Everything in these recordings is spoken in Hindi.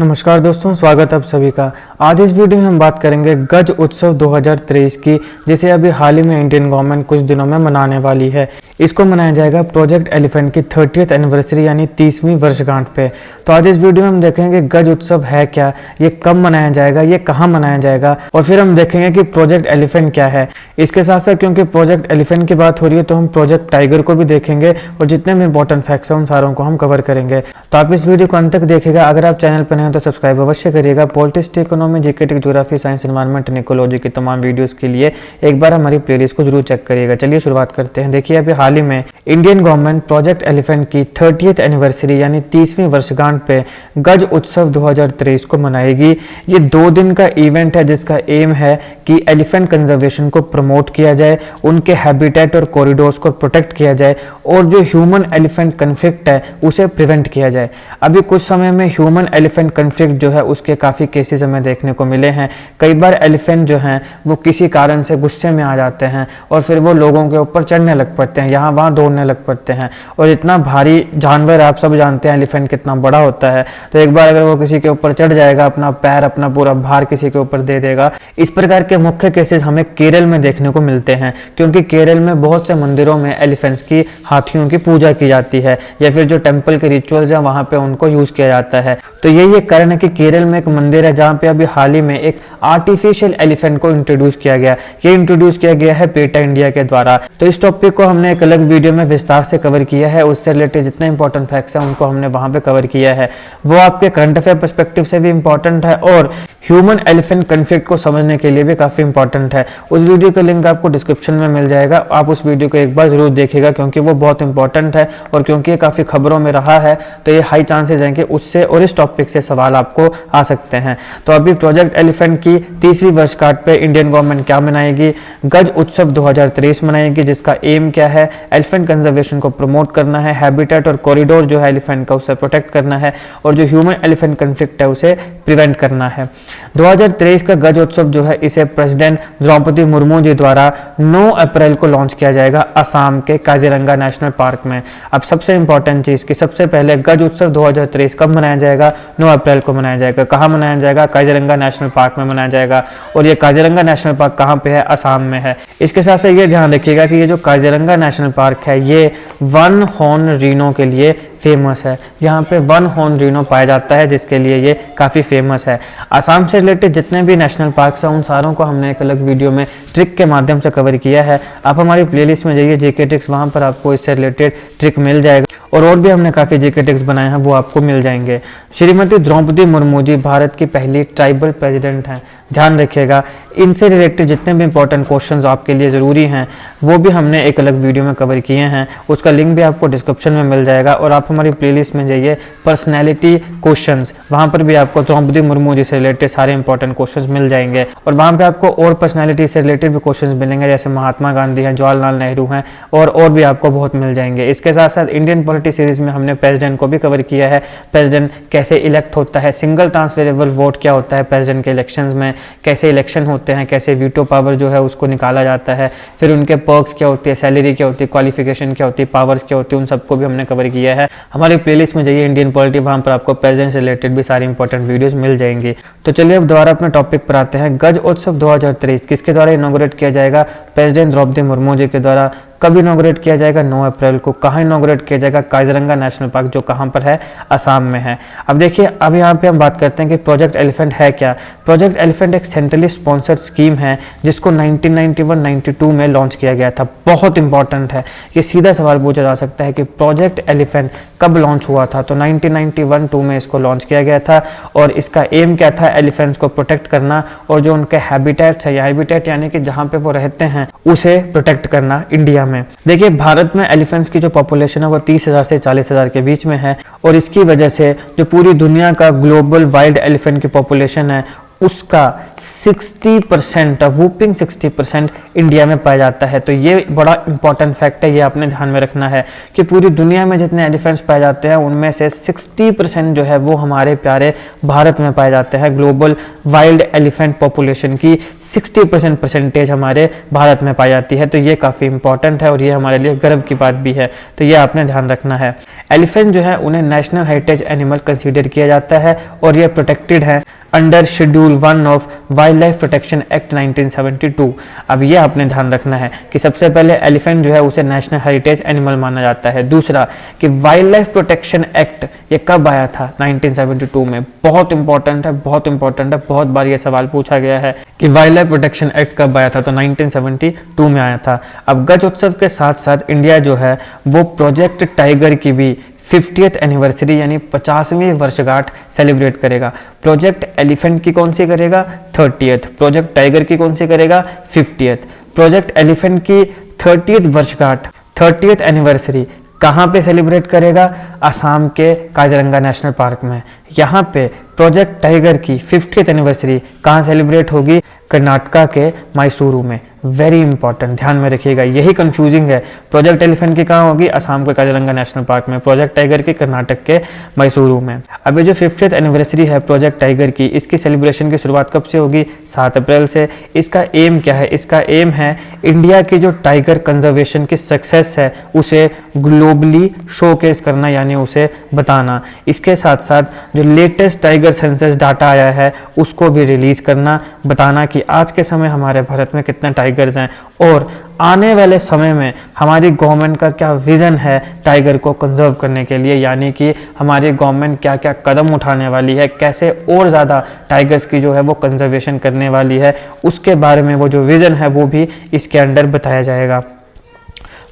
नमस्कार दोस्तों, स्वागत है आप सभी का। आज इस वीडियो में हम बात करेंगे गज उत्सव 2023 की, जिसे अभी हाल ही में इंडियन गवर्नमेंट कुछ दिनों में मनाने वाली है। इसको मनाया जाएगा प्रोजेक्ट एलिफेंट की 30th एनिवर्सरी यानी 30वीं वर्षगांठ पे। तो आज इस वीडियो में हम देखेंगे गज उत्सव है क्या, ये कब मनाया जाएगा, ये कहाँ मनाया जाएगा, और फिर हम देखेंगे कि प्रोजेक्ट एलिफेंट क्या है। इसके साथ साथ क्योंकि प्रोजेक्ट एलिफेंट की बात हो रही है तो हम प्रोजेक्ट टाइगर को भी देखेंगे और जितने भी इंपॉर्टेंट फैक्ट्स हैं उन सारों को हम कवर करेंगे। तो आप इस वीडियो को अंत तक देखिएगा। अगर आप चैनल पर तो सब्सक्राइब अवश्य करिएगा। Politics, economy, GK, geography, science, environment and ecology की तमाम वीडियोस के लिए एक बार हमारी प्लेलिस्ट को जरूर चेक करिएगा। चलिए शुरुआत करते हैं। देखिए, अभी हाल ही में इंडियन गवर्नमेंट प्रोजेक्ट एलिफेंट की 30th एनिवर्सरी यानी 30वीं वर्षगांठ पे गज उत्सव 2023 को मनाएगी। ये 2 दिन का इवेंट है जिसका एम है कि एलिफेंट कंजर्वेशन को प्रमोट किया जाए, उनके हैबिटेट और कॉरिडोर्स को प्रोटेक्ट किया जाए और जो ह्यूमन एलिफेंट कन्फ्लिक्ट है उसे प्रिवेंट किया जाए। अभी कुछ समय में ह्यूमन एलिफेंट कन्फ्लिक्ट जो है उसके काफ़ी केसेस हमें देखने को मिले हैं। कई बार एलिफेंट जो हैं वो किसी कारण से गुस्से में आ जाते हैं और फिर वो लोगों के ऊपर चढ़ने लग पड़ते हैं, यहाँ वहाँ दौड़ने लग पड़ते हैं। और इतना भारी जानवर, आप सब जानते हैं एलिफेंट कितना बड़ा होता है, तो एक बार अगर वो किसी के ऊपर चढ़ जाएगा, अपना पैर, अपना पूरा भार किसी के ऊपर दे देगा। इस प्रकार के मुख्य केसेस हमें केरल में देखने को मिलते हैं, क्योंकि केरल में बहुत से मंदिरों में एलिफेंट्स की, हाथियों की पूजा की जाती है, या फिर जो टेम्पल के रिचुअल्स हैं वहाँ पे उनको यूज किया जाता है। तो ये कारण है कि केरल में एक मंदिर है जहाँ पे अभी हाल ही में एक आर्टिफिशियल एलिफेंट को इंट्रोड्यूस किया गया। ये इंट्रोड्यूस किया गया है पेटा इंडिया के द्वारा। तो इस टॉपिक को हमने एक अलग वीडियो में विस्तार से कवर किया है, उससे रिलेटेड जितने इंपॉर्टेंट फैक्ट्स हैं उनको हमने वहां पे कवर किया है। वो आपके करंट अफेयर पर्सपेक्टिव से भी इंपॉर्टेंट है और ह्यूमन एलिफेंट कन्फ्लिक्ट को समझने के लिए भी काफी इंपॉर्टेंट है। उस वीडियो का लिंक आपको डिस्क्रिप्शन में मिल जाएगा, आप उस वीडियो को एक बार जरूर देखिएगा, क्योंकि वो बहुत इंपॉर्टेंट है और क्योंकि ये काफी खबरों में रहा है तो ये हाई चांसेस हैं कि उससे और इस टॉपिक से सवाल आपको आ सकते हैं। तो अभी प्रोजेक्ट एलिफेंट की 30वीं वर्षगांठ पे इंडियन गवर्नमेंट क्या मनाएगी? गज उत्सव 2023 मनाएगी, जिसका एम क्या है? एलिफेंट कंजर्वेशन को प्रमोट करना है, हैबिटेट और कॉरिडोर जो है एलिफेंट का उसे प्रोटेक्ट करना है और जो ह्यूमन एलिफेंट कन्फ्लिक्ट है उसे प्रिवेंट करना है। 2023 का गज उत्सव जो है इसे प्रेसिडेंट द्रौपदी मुर्मू जी द्वारा 9 अप्रैल को लॉन्च किया जाएगा असम के काजीरंगा नेशनल पार्क में। अब सबसे इंपॉर्टेंट चीज कि सबसे पहले गज उत्सव 2023 कब मनाया जाएगा? 9 अप्रैल को मनाया जाएगा। कहाँ मनाया जाएगा? काजीरंगा नेशनल पार्क में मनाया जाएगा। और ये काजीरंगा नेशनल पार्क कहाँ पे है? असम में है। इसके साथ साथ ये ध्यान रखिएगा कि ये जो काजीरंगा नेशनल पार्क है ये वन हॉर्न रीनो के लिए फेमस है। यहाँ पे वन हॉर्न रीनो पाया जाता है, जिसके लिए ये काफ़ी फेमस है। असम से रिलेटेड जितने भी नेशनल पार्क्स हैं उन सारों को हमने एक अलग वीडियो में ट्रिक के माध्यम से कवर किया है। आप हमारी प्लेलिस्ट में जाइए, जीके ट्रिक्स, वहाँ पर आपको इससे रिलेटेड ट्रिक मिल जाएगा और भी हमने काफ़ी जीके ट्रिक्स बनाए हैं, वो आपको मिल जाएंगे। श्रीमती द्रौपदी मुर्मू जी भारत की पहली ट्राइबल प्रेसिडेंट हैं, ध्यान रखिएगा। इनसे रिलेटेड जितने भी इंपॉर्टेंट क्वेश्चंस आपके लिए ज़रूरी हैं वो भी हमने एक अलग वीडियो में कवर किए हैं, उसका लिंक भी आपको डिस्क्रिप्शन में मिल जाएगा। और आप हमारी प्लेलिस्ट में जाइए, पर्सनैलिटी क्वेश्चंस, वहाँ पर भी आपको द्रौपदी मुर्मू जी से रिलेटेड सारे इंपॉर्टेंट क्वेश्चंस मिल जाएंगे। और वहाँ पे आपको और पर्सनैलिटी से रिलेटेड भी क्वेश्चंस मिलेंगे, जैसे महात्मा गांधी हैं, जवाहरलाल नेहरू हैं, और भी आपको बहुत मिल जाएंगे। इसके साथ साथ इंडियन पॉलिटी सीरीज में हमने प्रेसिडेंट को भी कवर किया है। प्रेसिडेंट कैसे इलेक्ट होता है, सिंगल ट्रांसफरेबल वोट क्या होता है प्रेसिडेंट के इलेक्शंस में, कैसे इलेक्शन होते हैं, कैसे वीटो पावर जो है उसको निकाला जाता है, फिर उनके पर्क्स क्या होती है, सैलरी क्या होती है, क्वालिफिकेशन क्या होती है, पावर्स क्या होती है, उन सबको भी हमने कवर किया है। हमारी प्लेलिस्ट में जाइए इंडियन पॉलिटी, वहाँ पर आपको प्रेसिडेंट से रिलेटेड भी सारी इंपॉर्टेंट वीडियोस मिल जाएंगी। तो चलिए अब दोबारा अपने टॉपिक पर आते हैं। गज उत्सव 2023 किसके द्वारा इनॉग्रेट किया जाएगा? प्रेसिडेंट द्रौपदी मुर्मू जी के द्वारा। कब इनॉग्रेट किया जाएगा? 9 अप्रैल को। कहाँ इनॉग्रेट किया जाएगा? काजीरंगा नेशनल पार्क, जो कहाँ पर है? असम में है। अब देखिए, अब यहाँ पे हम बात करते हैं कि प्रोजेक्ट एलिफेंट है क्या। प्रोजेक्ट एलिफेंट एक सेंट्रली स्पॉन्सर्ड स्कीम है जिसको 1991-92 में लॉन्च किया गया था। बहुत इंपॉर्टेंट है, ये सीधा सवाल पूछा जा सकता है कि प्रोजेक्ट एलिफेंट कब लॉन्च हुआ था। तो 1991-2 में इसको लॉन्च किया गया था और इसका एम क्या था? एलिफेंट्स को प्रोटेक्ट करना और जो उनके हैबिटेट्स है, हैबिटेट यानी कि जहाँ पे वो रहते हैं उसे प्रोटेक्ट करना इंडिया में। देखिए, भारत में एलिफेंट्स की जो पॉपुलेशन है वो 30,000 से 40,000 के बीच में है और इसकी वजह से जो पूरी दुनिया का ग्लोबल वाइल्ड एलिफेंट की पॉपुलेशन है उसका 60%, वूपिंग 60% इंडिया में पाया जाता है। तो ये बड़ा इंपॉर्टेंट फैक्ट है, ये आपने ध्यान में रखना है कि पूरी दुनिया में जितने एलिफेंट्स पाए जाते हैं उनमें से 60% जो है वो हमारे प्यारे भारत में पाए जाते हैं। ग्लोबल वाइल्ड एलिफेंट पॉपुलेशन की 60% परसेंटेज हमारे भारत में पाई जाती है। तो ये काफ़ी इंपॉर्टेंट है और ये हमारे लिए गर्व की बात भी है, तो ये आपने ध्यान रखना है। एलिफेंट जो है उन्हें नेशनल हेरिटेज एनिमल कंसीडर किया जाता है और ये प्रोटेक्टेड है under schedule 1 of wild life protection act 1972। अब ये आपने ध्यान रखना है कि सबसे पहले एलिफेंट जो है उसे नेशनल हेरिटेज एनिमल माना जाता है। दूसरा कि वाइल्ड लाइफ प्रोटेक्शन एक्ट ये कब आया था? 1972 में। बहुत इंपॉर्टेंट है, बहुत इंपॉर्टेंट है, बहुत बार ये सवाल पूछा गया है कि वाइल्ड लाइफ प्रोटेक्शन एक्ट कब आया था, तो 1972 में आया था। अब गज उत्सव के साथ साथ इंडिया जो है वो प्रोजेक्ट टाइगर की भी 50th एनिवर्सरी यानी 50वीं वर्षगांठ सेलिब्रेट करेगा। प्रोजेक्ट एलिफेंट की कौन सी करेगा? 30th। प्रोजेक्ट टाइगर की कौन सी करेगा? 50th। प्रोजेक्ट एलिफेंट की 30th वर्षगांठ, 30th एनिवर्सरी कहाँ पे सेलिब्रेट करेगा? असम के काजीरंगा नेशनल पार्क में। यहाँ पे प्रोजेक्ट टाइगर की 50th एनिवर्सरी कहाँ सेलिब्रेट होगी? कर्नाटका के मैसूरू में। वेरी इंपॉर्टेंट, ध्यान में रखिएगा, यही कंफ्यूजिंग है। प्रोजेक्ट एलिफेंट की कहाँ होगी? असम के काजीरंगा नेशनल पार्क में। प्रोजेक्ट टाइगर की कर्नाटक के मैसूरू में। अब ये जो 50th एनिवर्सरी है प्रोजेक्ट टाइगर की, इसकी सेलिब्रेशन की शुरुआत कब से होगी? 7 अप्रैल से। इसका एम क्या है? इसका एम है इंडिया की जो टाइगर कंजर्वेशन की सक्सेस है उसे ग्लोबली शोकेस करना, यानी उसे बताना। इसके साथ साथ जो लेटेस्ट टाइगर सेंसस डाटा आया है उसको भी रिलीज करना, बताना कि आज के समय हमारे भारत में कितने टाइगर्स हैं और आने वाले समय में हमारी गवर्नमेंट का क्या विजन है टाइगर को कंजर्व करने के लिए, यानी कि हमारी गवर्नमेंट क्या क्या कदम उठाने वाली है, कैसे और ज़्यादा टाइगर्स की जो है वो कंजर्वेशन करने वाली है, उसके बारे में वो जो विजन है वो भी इसके अंडर बताया जाएगा।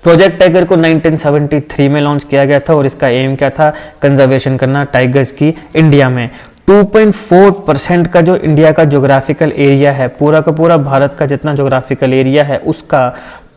प्रोजेक्ट टाइगर को 1973 में लॉन्च किया गया था और इसका एम क्या था? कंजर्वेशन करना टाइगर्स की इंडिया में। 2.4% का जो इंडिया का ज्योग्राफिकल एरिया है, पूरा का पूरा भारत का जितना ज्योग्राफिकल एरिया है उसका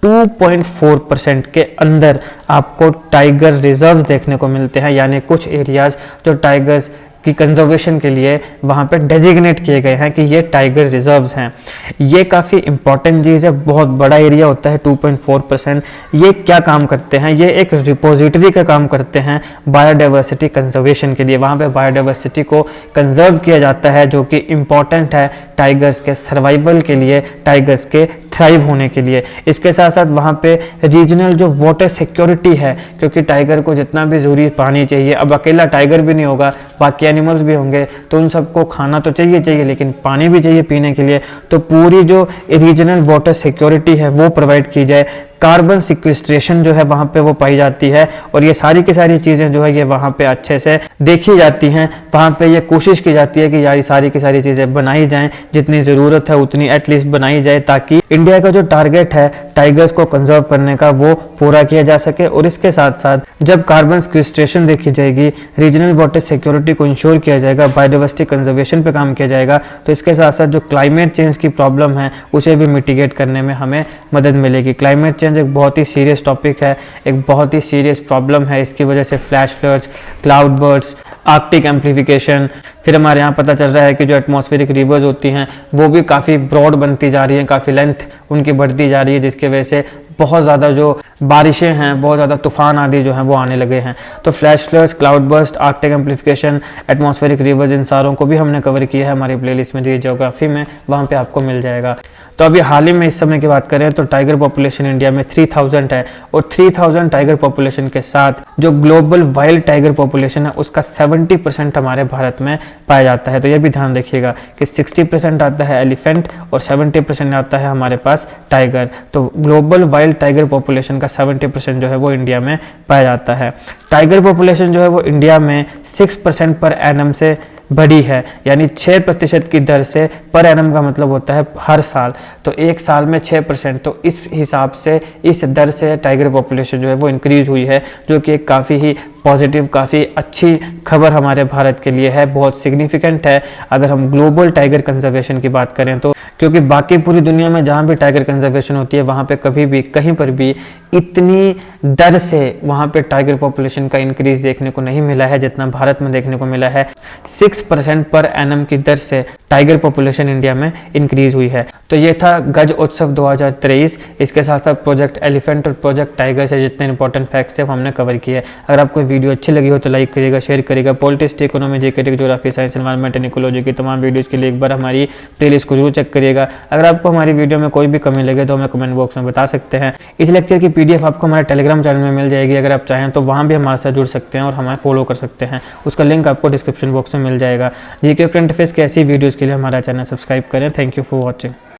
2.4% के अंदर आपको टाइगर रिजर्व्स देखने को मिलते हैं, यानी कुछ एरियाज जो टाइगर्स की कंजर्वेशन के लिए वहाँ पे डेजिग्नेट किए गए हैं कि ये टाइगर रिजर्व्स हैं। ये काफ़ी इंपॉर्टेंट चीज़ है, बहुत बड़ा एरिया होता है 2.4%। ये क्या काम करते हैं? ये एक रिपोजिटरी का काम करते हैं बायोडाइवर्सिटी कंजर्वेशन के लिए। वहाँ पे बायोडाइवर्सिटी को कंजर्व किया जाता है जो कि इम्पॉर्टेंट है टाइगर्स के सर्वाइवल के लिए, टाइगर्स के थ्राइव होने के लिए। इसके साथ साथ वहाँ पे रीजनल जो वाटर सिक्योरिटी है, क्योंकि टाइगर को जितना भी ज़रूरी पानी चाहिए, अब अकेला टाइगर भी नहीं होगा, बाकी एनिमल्स भी होंगे, तो उन सबको खाना तो चाहिए लेकिन पानी भी चाहिए पीने के लिए। तो पूरी जो रीजनल वाटर सिक्योरिटी है वो प्रोवाइड की जाए। कार्बन सिक्वेस्ट्रेशन जो है वहाँ पे वो पाई जाती है और ये सारी की सारी चीज़ें जो है ये वहाँ पे अच्छे से देखी जाती हैं। वहाँ पे ये कोशिश की जाती है कि यार ये सारी की सारी चीज़ें बनाई जाएं, जितनी ज़रूरत है उतनी एटलीस्ट बनाई जाए, ताकि इंडिया का जो टारगेट है टाइगर्स को कंजर्व करने का वो पूरा किया जा सके। और इसके साथ साथ जब कार्बन सिक्वेस्ट्रेशन देखी जाएगी, रीजनल वाटर सिक्योरिटी को इंश्योर किया जाएगा, बायोडाइवर्सिटी कंजर्वेशन पे काम किया जाएगा, तो इसके साथ साथ जो क्लाइमेट चेंज की प्रॉब्लम है उसे भी मिटिगेट करने में हमें मदद मिलेगी। क्लाइमेट चेंज एक बहुत ही सीरियस टॉपिक है, एक बहुत ही सीरियस प्रॉब्लम है। इसकी वजह से flash floods, cloud birds, Arctic amplification, फिर हमारे यहाँ पता चल रहा है कि जो एटमॉस्फेरिक रिवर्स होती हैं वो भी काफ़ी ब्रॉड बनती जा रही हैं, काफ़ी लेंथ उनकी बढ़ती जा रही है, जिसकी वजह से बहुत ज़्यादा जो बारिशें हैं, बहुत ज़्यादा तूफान आदि जो हैं वो आने लगे हैं। तो flash floods, cloud burst, arctic amplification, atmospheric rivers, इन सारों को भी हमने कवर किया है हमारी प्लेलिस्ट में, जियोग्राफी में, वहाँ पे आपको मिल जाएगा। तो अभी हाल ही में इस समय की बात करें तो टाइगर पॉपुलेशन इंडिया में 3000 है और 3000 टाइगर पॉपुलेशन के साथ जो ग्लोबल वाइल्ड टाइगर पॉपुलेशन है उसका 70% हमारे भारत में पाया जाता है। तो ये भी ध्यान रखिएगा कि 60% आता है एलिफेंट और 70% आता है हमारे पास टाइगर। तो ग्लोबल वाइल्ड टाइगर पॉपुलेशन का 70% जो है वो इंडिया में पाया जाता है। टाइगर पॉपुलेशन जो है वो इंडिया में 6% पर एनम से बढ़ी है, यानी 6% की दर से, पर एनम का मतलब होता है हर साल, तो एक साल में 6%। तो इस हिसाब से, इस दर से टाइगर पॉपुलेशन जो है वो इंक्रीज हुई है, जो कि एक काफ़ी ही पॉजिटिव, काफ़ी अच्छी खबर हमारे भारत के लिए है, बहुत सिग्निफिकेंट है अगर हम ग्लोबल टाइगर कंजर्वेशन की बात करें तो। क्योंकि बाकी पूरी दुनिया में जहाँ भी टाइगर कंजर्वेशन होती है वहाँ पे कभी भी कहीं पर भी इतनी दर से वहाँ पे टाइगर पॉपुलेशन का इंक्रीज देखने को नहीं मिला है जितना भारत में देखने को मिला है। 6% पर एनम की दर से टाइगर पॉपुलेशन इंडिया में इंक्रीज हुई है। तो ये था गज उत्सव 2023। इसके साथ साथ प्रोजेक्ट एलिफेंट और प्रोजेक्ट टाइगर से जितने इंपॉर्टेंट फैक्ट्स थे वो हमने कवर किए। अगर आपको वीडियो अच्छी लगी हो तो लाइक करिएगा, शेयर करिएगा। Politics, economy, GK, geography, science, environment and ecology की तमाम वीडियोज़ के लिए एक बार हमारी प्लेलिस्ट को जरूर चेक करिएगा। अगर आपको हमारी वीडियो में कोई भी कमी लगे तो हमें कमेंट बॉक्स में बता सकते हैं। इस लेक्चर की PDF आपको हमारे टेलीग्राम चैनल में मिल जाएगी। अगर आप चाहें तो वहाँ भी हमारे साथ जुड़ सकते हैं और हमें फॉलो कर सकते हैं। उसका लिंक आपको डिस्क्रिप्शन बॉक्स में मिल जाएगा। जीके करंट अफेयर्स की ऐसी वीडियोज़ के लिए हमारा चैनल सब्सक्राइब करें। Thank you for watching.